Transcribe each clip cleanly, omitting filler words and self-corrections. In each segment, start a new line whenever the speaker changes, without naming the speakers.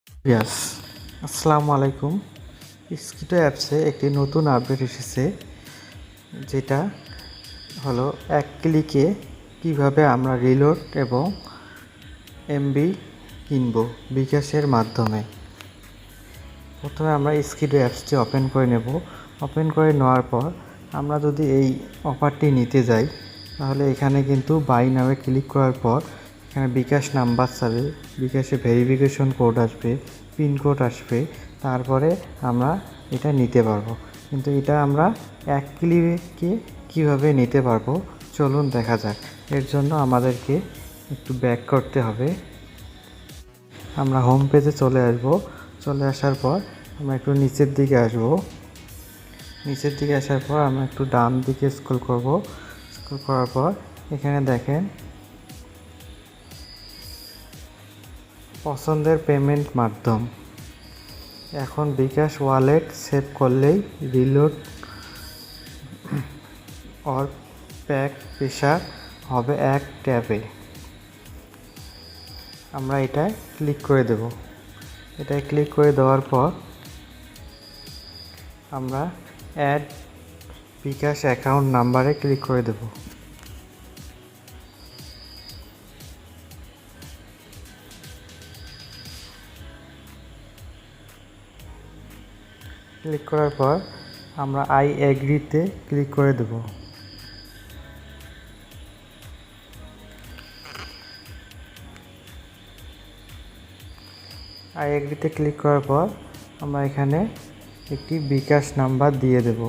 ইয়াস, আসসালামু আলাইকুম। স্কিটো অ্যাপসে একটি নতুন আপডেট এসেছে, যেটা হলো এক ক্লিকে কিভাবে আমরা রিলোড এবং এমবি কিনব বিকাশের মাধ্যমে। প্রথমে আমরা স্কিটো অ্যাপসটি ওপেন করে নেব। ওপেন করে নেওয়ার পর আমরা যদি এই অফারটি নিতে যাই, তাহলে এখানে কিন্তু বাই নামে ক্লিক করার পর এখানে বিকাশ নাম্বার চাবে, বিকাশে ভেরিফিকেশন কোড আসবে, পিনকোড আসবে, তারপরে আমরা এটা নিতে পারবো। কিন্তু এটা আমরা এক ক্লিকে কীভাবে নিতে পারবো চলুন দেখা যাক। এর জন্য আমাদেরকে একটু ব্যাক করতে হবে। আমরা হোম পেজে চলে আসব। চলে আসার পর আমরা একটু নিচের দিকে আসব। নিচের দিকে আসার পর আমরা একটু ডান দিকে স্ক্রল করব। স্ক্রল করার পর এখানে দেখেন পছন্দের পেমেন্ট মাধ্যম। এখন বিকাশ ওয়ালেট সেভ করলেই রিলোড অর প্যাক পেশা হবে এক ট্যাবে। আমরা এটায় ক্লিক করে দেব। এটায় ক্লিক করে দেওয়ার পর আমরা অ্যাড বিকাশ অ্যাকাউন্ট নাম্বারে ক্লিক করে দেব। ক্লিক করার পর আমরা আই এগ্রিতে ক্লিক করে দেব। আই এগ্রিতে ক্লিক করার পর আমরা এখানে একটি বিকাশ নাম্বার দিয়ে দেব।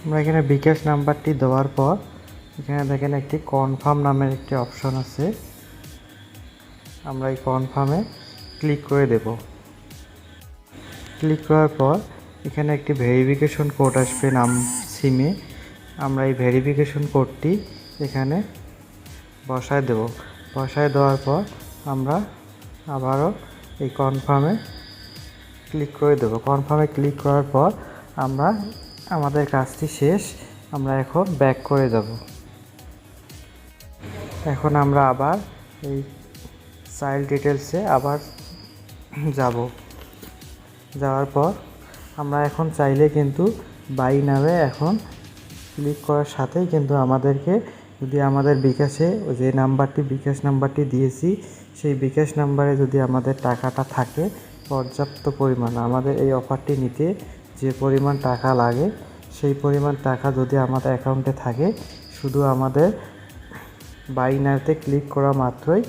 আমরা এখানে বিকাশ নাম্বারটি দেওয়ার পর এখানে দেখেন একটি কনফার্ম নামের একটি অপশন আছে। আমরা এই কনফার্মে ক্লিক করে দেব। ক্লিক করার পর এখানে একটি ভেরিফিকেশন কোড আসবে নাম সিমে। আমরা এই ভেরিফিকেশন কোডটি এখানে বসায় দেব। বসায় দেওয়ার পর আমরা আবারও এই কনফার্মে ক্লিক করে দেব। কনফার্মে ক্লিক করার পর আমরা আমাদের কাজটি শেষ। আমরা এখন ব্যাক করে যাব। এখন আমরা আবার এই চাইল্ড ডিটেলসে আবার যাব। যাওয়ার পর আমরা এখন চাইলে কিন্তু বাই নামে এখন ক্লিক করার সাথেই কিন্তু আমাদেরকে যদি আমাদের বিকাশে যে নাম্বারটি বিকাশ নাম্বারটি দিয়েছি সেই বিকাশ নাম্বারে যদি আমাদের টাকাটা থাকে পর্যাপ্ত পরিমাণ, আমাদের এই অফারটি নিতে যে পরিমাণ টাকা লাগে সেই পরিমাণ টাকা যদি আমাদের অ্যাকাউন্টে থাকে, শুধু আমাদের বাই নাওতে ক্লিক করা মাত্রই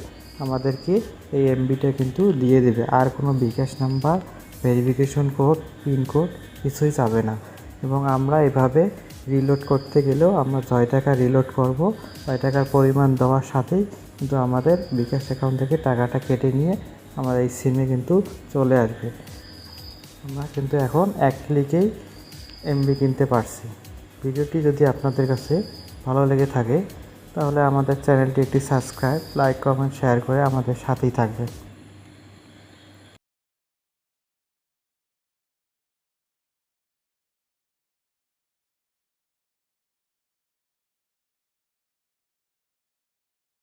আমাদেরকে এই এমবিটা কিন্তু দিয়ে দেবে। আর কোনো বিকাশ নাম্বার, ভেরিফিকেশন কোড, পিনকোড কিছুই চাবে না। এবং আমরা এভাবে রিলোড করতে গেলেও আমরা 6 টাকা রিলোড করব, 6 টাকার পরিমাণ দেওয়ার সাথেই কিন্তু আমাদের বিকাশ অ্যাকাউন্ট থেকে টাকাটা কেটে নিয়ে আমার এই সিমে কিন্তু চলে আসবে। আমরা কিন্তু এখন এক ক্লিকেই এমবি কিনতে পারছি। ভিডিওটি যদি আপনাদের কাছে ভালো লেগে থাকে তাহলে আমাদের চ্যানেলটি একটি সাবস্ক্রাইব, লাইক, কমেন্ট, শেয়ার করে আমাদের সাথেই থাকবে।